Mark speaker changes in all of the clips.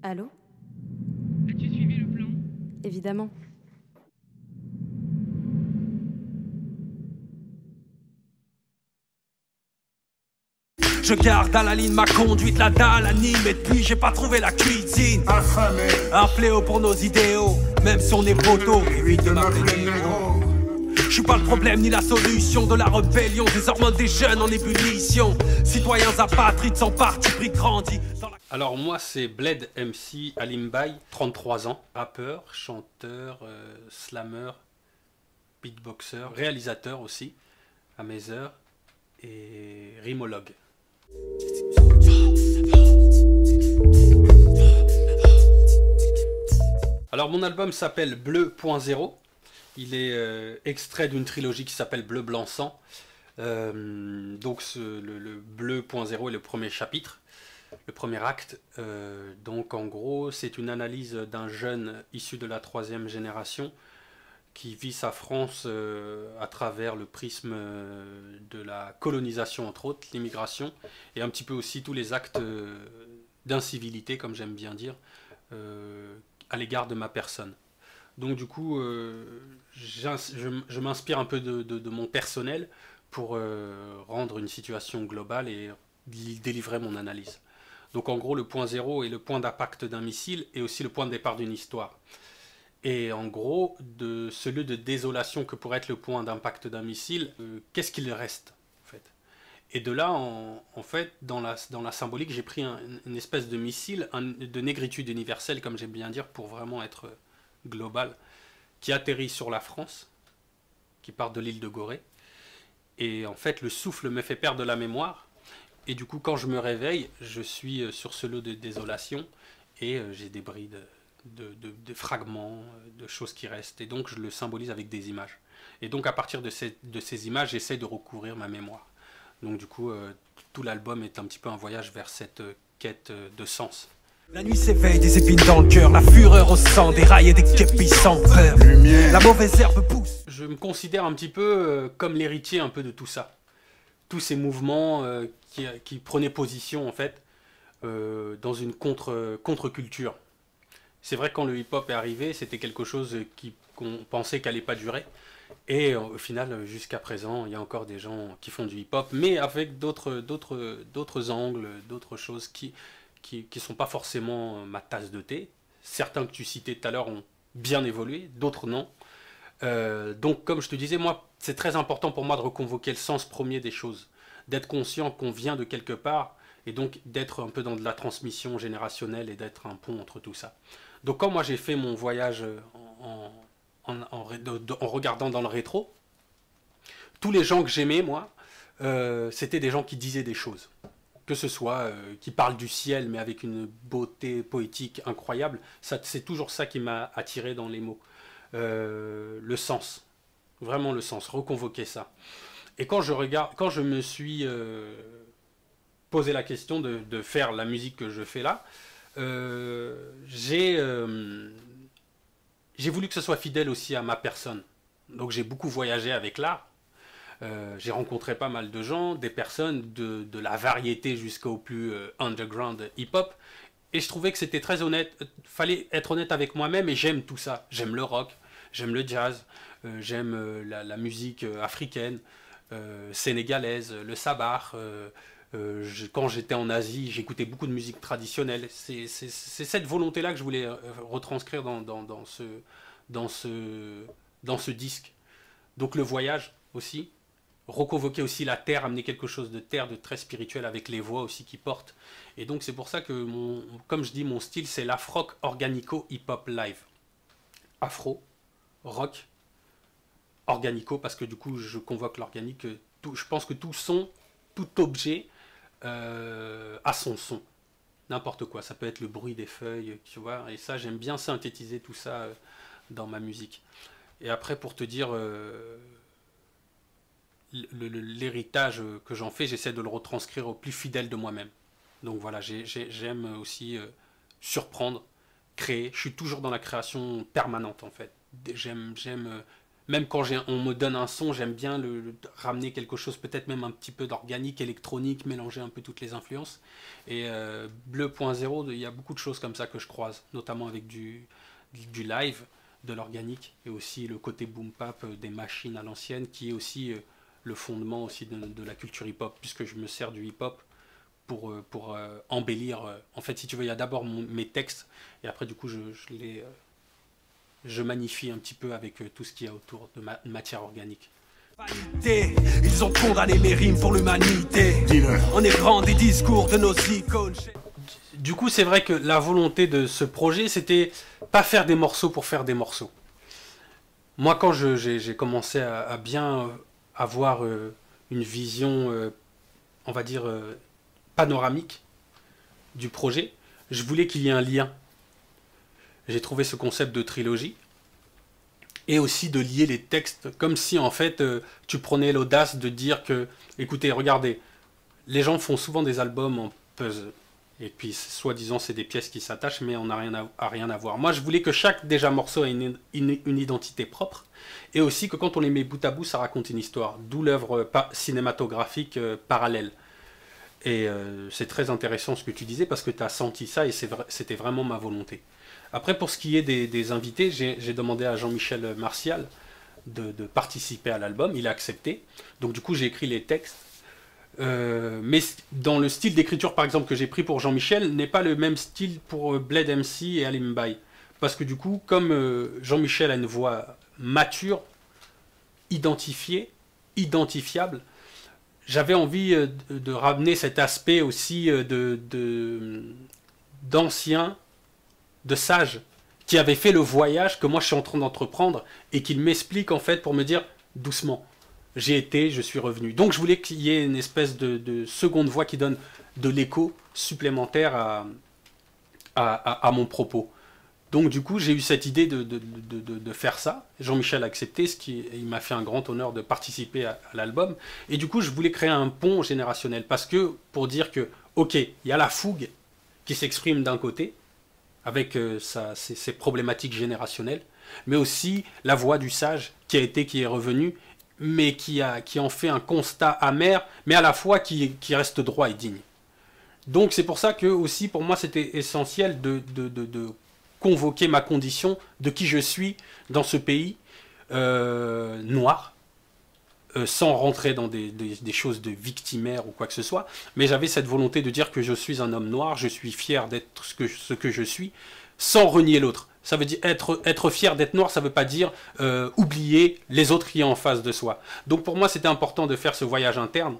Speaker 1: Allô?
Speaker 2: As-tu suivi le plan?
Speaker 1: Évidemment.
Speaker 3: Je garde à la ligne ma conduite, la dalle anime. Et depuis j'ai pas trouvé la cuisine.
Speaker 4: Affamé,
Speaker 3: Un fléau pour nos idéaux, même si on est poteau.
Speaker 4: évite de m'appeler négro.
Speaker 3: Je suis pas le problème ni la solution de la rébellion. Des hormones des jeunes en ébullition. Citoyens apatrides sans parti pris grandi.
Speaker 5: Alors moi c'est Bled MC Alimbaï, 33 ans, rappeur, chanteur, slammer, beatboxer, réalisateur aussi, à mes heures, et rimologue. Alors mon album s'appelle Bleu.0, il est extrait d'une trilogie qui s'appelle Bleu Blanc Sang. Donc le Bleu.0 est le premier chapitre, le premier acte. Donc en gros c'est une analyse d'un jeune issu de la 3e génération qui vit sa France à travers le prisme de la colonisation entre autres, l'immigration, et un petit peu aussi tous les actes d'incivilité, comme j'aime bien dire, à l'égard de ma personne. Donc du coup, je m'inspire un peu de mon personnel pour rendre une situation globale et délivrer mon analyse. Donc en gros, le point zéro est le point d'impact d'un missile et aussi le point de départ d'une histoire. Et en gros, de ce lieu de désolation que pourrait être le point d'impact d'un missile, qu'est-ce qu'il reste en fait? Et de là, en fait, dans la symbolique, j'ai pris une espèce de missile, de négritude universelle, comme j'aime bien dire, pour vraiment être global, qui atterrit sur la France, qui part de l'île de Gorée. Et en fait, le souffle me fait perdre la mémoire. Et du coup, quand je me réveille, je suis sur ce lot de désolation et j'ai des brides de fragments, de choses qui restent. Et donc, je le symbolise avec des images. Et donc, à partir de ces images, j'essaie de recouvrir ma mémoire. Donc, du coup, tout l'album est un petit peu un voyage vers cette quête de sens.
Speaker 3: La nuit s'éveille, des épines dans le cœur, la fureur au sang, des rails et des képis sans peur. La mauvaise herbe pousse.
Speaker 5: Je me considère un petit peu comme l'héritier un peu de tout ça. Tous ces mouvements qui prenaient position en fait dans une contre-culture. C'est vrai que quand le hip-hop est arrivé, c'était quelque chose qu'on pensait qu'allait pas durer. Et au final, jusqu'à présent, il y a encore des gens qui font du hip-hop, mais avec d'autres angles, d'autres choses qui sont pas forcément ma tasse de thé. Certains que tu citais tout à l'heure ont bien évolué, d'autres non. Donc comme je te disais, moi, c'est très important pour moi de reconvoquer le sens premier des choses, d'être conscient qu'on vient de quelque part, et donc d'être un peu dans de la transmission générationnelle et d'être un pont entre tout ça. Donc quand moi j'ai fait mon voyage en regardant dans le rétro, tous les gens que j'aimais, moi, c'était des gens qui disaient des choses. Que ce soit qui parlent du ciel, mais avec une beauté poétique incroyable, c'est toujours ça qui m'a attiré dans les mots. Le sens, vraiment le sens, reconvoquer ça. Et quand je me suis posé la question de faire la musique que je fais là, j'ai voulu que ce soit fidèle aussi à ma personne. Donc j'ai beaucoup voyagé avec l'art. J'ai rencontré pas mal de gens, des personnes de la variété jusqu'au plus underground hip-hop. Et je trouvais que c'était très honnête. Fallait être honnête avec moi-même et j'aime tout ça. J'aime le rock, j'aime le jazz, j'aime la musique africaine, sénégalaise, le sabar. Quand j'étais en Asie, j'écoutais beaucoup de musique traditionnelle. C'est cette volonté-là que je voulais retranscrire dans ce disque. Donc le voyage aussi, reconvoquer aussi la terre, amener quelque chose de terre, de très spirituel avec les voix aussi qui portent. Et donc c'est pour ça que, comme je dis, mon style c'est l'afrock organico hip-hop live. Afro, rock, organico, parce que du coup je convoque l'organique. Je pense que tout son, tout objet a son son. N'importe quoi, ça peut être le bruit des feuilles, tu vois. Et ça, j'aime bien synthétiser tout ça dans ma musique. Et après, pour te dire... l'héritage que j'en fais, j'essaie de le retranscrire au plus fidèle de moi-même. Donc voilà, j'aime aussi surprendre, créer. Je suis toujours dans la création permanente en fait. J'aime Même quand on me donne un son, j'aime bien ramener quelque chose, peut-être même un petit peu d'organique, électronique, mélanger un peu toutes les influences. Et Bleu.0, il y a beaucoup de choses comme ça que je croise, notamment avec du live, de l'organique, et aussi le côté boom-pap des machines à l'ancienne, qui est aussi le fondement aussi de la culture hip-hop, puisque je me sers du hip-hop pour embellir. En fait, si tu veux, il y a d'abord mes textes, et après, du coup, je magnifie un petit peu avec tout ce qu'il y a autour de matière organique.
Speaker 3: Ils ont condamné mes rimes pour l'humanité. On est grand des discours de nos icônes.
Speaker 5: Du coup, c'est vrai que la volonté de ce projet, c'était pas faire des morceaux pour faire des morceaux. Moi, quand j'ai commencé à bien avoir une vision, on va dire, panoramique du projet, je voulais qu'il y ait un lien. J'ai trouvé ce concept de trilogie et aussi de lier les textes comme si en fait tu prenais l'audace de dire que, écoutez, regardez, les gens font souvent des albums en puzzle et puis soi-disant c'est des pièces qui s'attachent mais on n'a rien à voir. Moi je voulais que chaque déjà morceau ait une identité propre et aussi que quand on les met bout à bout ça raconte une histoire, d'où l'œuvre cinématographique parallèle. Et c'est très intéressant ce que tu disais parce que tu as senti ça et c'était vraiment ma volonté. Après, pour ce qui est des invités, j'ai demandé à Jean-Michel Martial de participer à l'album. Il a accepté. Donc du coup, j'ai écrit les textes. Mais dans le style d'écriture, par exemple, que j'ai pris pour Jean-Michel, n'est pas le même style pour Bled MC et Alim Bay. Parce que du coup, comme Jean-Michel a une voix mature, identifiable, j'avais envie de ramener cet aspect aussi d'anciens, de sages, qui avaient fait le voyage que moi je suis en train d'entreprendre et qu'il m'explique en fait pour me dire doucement, j'ai été, je suis revenu. Donc je voulais qu'il y ait une espèce de seconde voix qui donne de l'écho supplémentaire à mon propos. Donc du coup j'ai eu cette idée de faire ça. Jean-Michel a accepté, il m'a fait un grand honneur de participer à l'album. Et du coup je voulais créer un pont générationnel. Parce que pour dire que, ok, il y a la fougue qui s'exprime d'un côté, avec ses problématiques générationnelles, mais aussi la voix du sage qui est revenu, mais qui en fait un constat amer, mais à la fois qui reste droit et digne. Donc c'est pour ça que aussi pour moi c'était essentiel de convoquer ma condition de qui je suis dans ce pays noir, sans rentrer dans des choses de victimaire ou quoi que ce soit, mais j'avais cette volonté de dire que je suis un homme noir, je suis fier d'être ce que je suis, sans renier l'autre. Ça veut dire être fier d'être noir, ça ne veut pas dire oublier les autres qui sont en face de soi. Donc pour moi c'était important de faire ce voyage interne,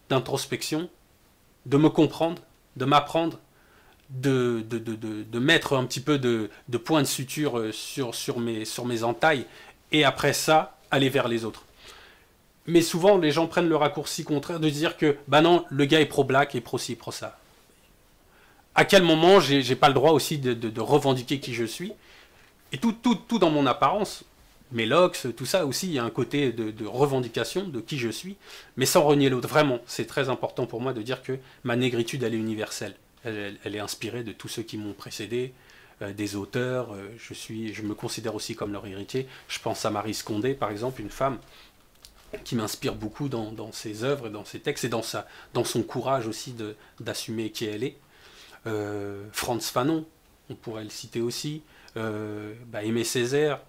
Speaker 5: d'introspection, de me comprendre, de m'apprendre, de mettre un petit peu de points de suture sur mes entailles, et après ça, aller vers les autres. Mais souvent, les gens prennent le raccourci contraire de dire que, bah non, le gars est pro-black et pro-ci, pro-ça. À quel moment j'ai pas le droit aussi de revendiquer qui je suis? Et tout dans mon apparence, mes locks, tout ça aussi, il y a un côté de revendication de qui je suis, mais sans renier l'autre. Vraiment, c'est très important pour moi de dire que ma négritude, elle est universelle. Elle est inspirée de tous ceux qui m'ont précédé, des auteurs. Je me considère aussi comme leur héritier. Je pense à Maryse Condé, par exemple, une femme qui m'inspire beaucoup dans ses œuvres, dans ses textes et dans son courage aussi d'assumer qui elle est. Frantz Fanon, on pourrait le citer aussi. Aimé Césaire,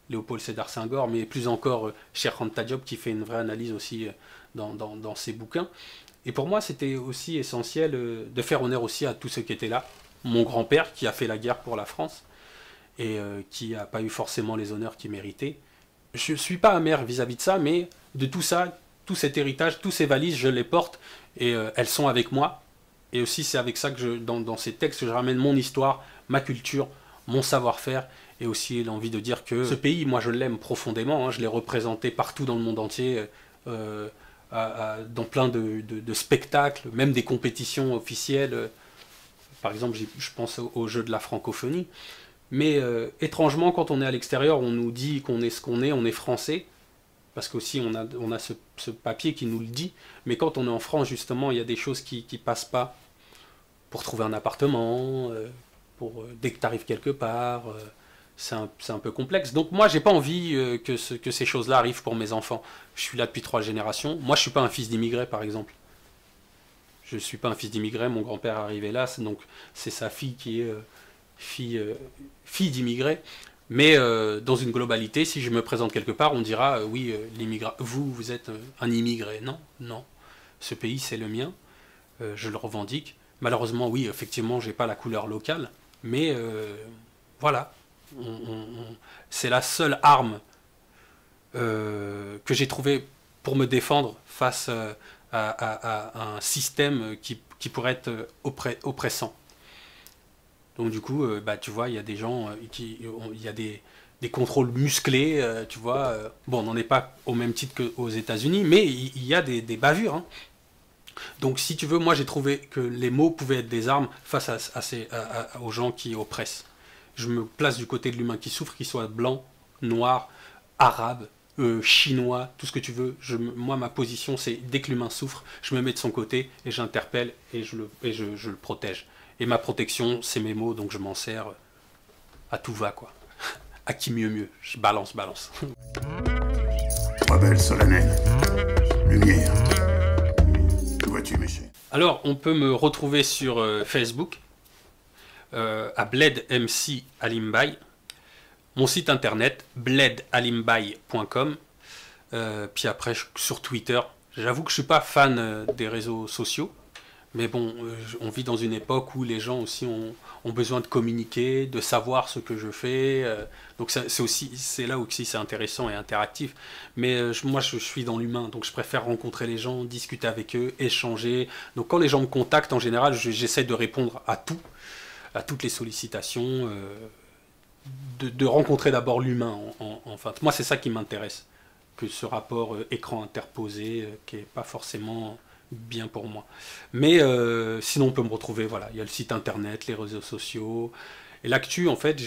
Speaker 5: Léopold Sédar Senghor, mais plus encore Cheikh Anta Diop qui fait une vraie analyse aussi dans ses bouquins. Et pour moi, c'était aussi essentiel de faire honneur aussi à tous ceux qui étaient là. Mon grand-père qui a fait la guerre pour la France et qui n'a pas eu forcément les honneurs qu'il méritait. Je ne suis pas amer vis-à-vis de ça, mais de tout ça, tout cet héritage, tous ces valises, je les porte et elles sont avec moi. Et aussi, c'est avec ça que dans ces textes, je ramène mon histoire, ma culture, mon savoir-faire et aussi l'envie de dire que ce pays, moi, je l'aime profondément. Hein, je l'ai représenté partout dans le monde entier, dans plein de spectacles, même des compétitions officielles. Par exemple, je pense aux Jeux de la francophonie. Mais étrangement, quand on est à l'extérieur, on nous dit qu'on est ce qu'on est, on est français, parce qu'aussi on a ce papier qui nous le dit, mais quand on est en France, justement, il y a des choses qui passent pas. Pour trouver un appartement, dès que tu arrives quelque part, c'est un peu complexe. Donc moi, j'ai pas envie que ces choses-là arrivent pour mes enfants. Je suis là depuis 3 générations. Moi, je suis pas un fils d'immigré, par exemple. Je suis pas un fils d'immigré. Mon grand-père est arrivé là, donc c'est sa fille qui est fille d'immigré. Mais dans une globalité, si je me présente quelque part, on dira oui, vous êtes un immigré. Non, non. Ce pays, c'est le mien. Je le revendique. Malheureusement, oui, effectivement, j'ai pas la couleur locale, mais voilà. C'est la seule arme que j'ai trouvée pour me défendre face à un système qui pourrait être oppressant. Donc du coup, tu vois, il y a des gens, il y a des contrôles musclés, tu vois. Bon, on n'en est pas au même titre qu'aux États-Unis, mais il y a des bavures. Hein. Donc si tu veux, moi j'ai trouvé que les mots pouvaient être des armes face aux gens qui oppressent. Je me place du côté de l'humain qui souffre, qu'il soit blanc, noir, arabe, chinois, tout ce que tu veux. Moi, ma position, c'est dès que l'humain souffre, je me mets de son côté et j'interpelle et je le protège. Et ma protection, c'est mes mots, donc je m'en sers à tout va, quoi. À qui mieux. Je balance.
Speaker 4: Rebelle solennelle. Lumière. Que vois-tu, Méché?
Speaker 5: Alors, on peut me retrouver sur Facebook, à Bled MC Alimbaï. Mon site internet, bledalimbaï.com. Puis après, sur Twitter. J'avoue que je suis pas fan des réseaux sociaux. Mais bon, on vit dans une époque où les gens aussi ont besoin de communiquer, de savoir ce que je fais. Donc c'est là aussi c'est intéressant et interactif. Mais moi, je suis dans l'humain, donc je préfère rencontrer les gens, discuter avec eux, échanger. Donc quand les gens me contactent, en général, j'essaie de répondre à tout, à toutes les sollicitations, de rencontrer d'abord l'humain. Enfin, moi, c'est ça qui m'intéresse, que ce rapport écran interposé, qui n'est pas forcément bien pour moi. Mais sinon, on peut me retrouver, voilà, il y a le site internet, les réseaux sociaux. Et l'actu, en fait,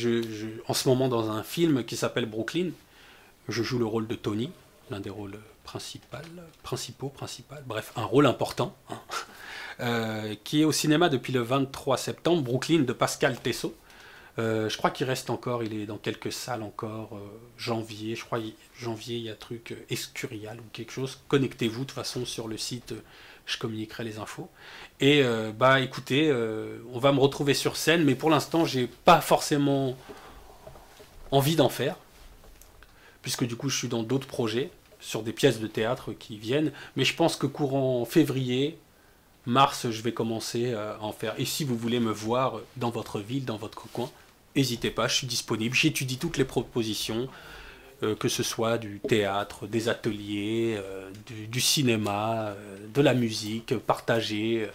Speaker 5: en ce moment, dans un film qui s'appelle Brooklyn, je joue le rôle de Tony, l'un des rôles principaux, bref, un rôle important, hein, qui est au cinéma depuis le 23 septembre, Brooklyn de Pascal Tessot. Je crois qu'il reste encore, il est dans quelques salles encore, janvier, je crois, janvier, il y a un truc Escurial ou quelque chose. Connectez-vous de toute façon sur le site, je communiquerai les infos. Et écoutez, on va me retrouver sur scène, mais pour l'instant, j'ai pas forcément envie d'en faire, puisque du coup, je suis dans d'autres projets, sur des pièces de théâtre qui viennent, mais je pense que courant février, mars, je vais commencer à en faire. Et si vous voulez me voir dans votre ville, dans votre coin, n'hésitez pas, je suis disponible. J'étudie toutes les propositions, que ce soit du théâtre, des ateliers, du cinéma, de la musique, partagée.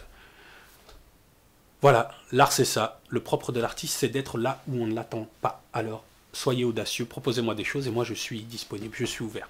Speaker 5: Voilà, l'art c'est ça. Le propre de l'artiste, c'est d'être là où on ne l'attend pas. Alors, soyez audacieux, proposez-moi des choses et moi je suis disponible, je suis ouvert.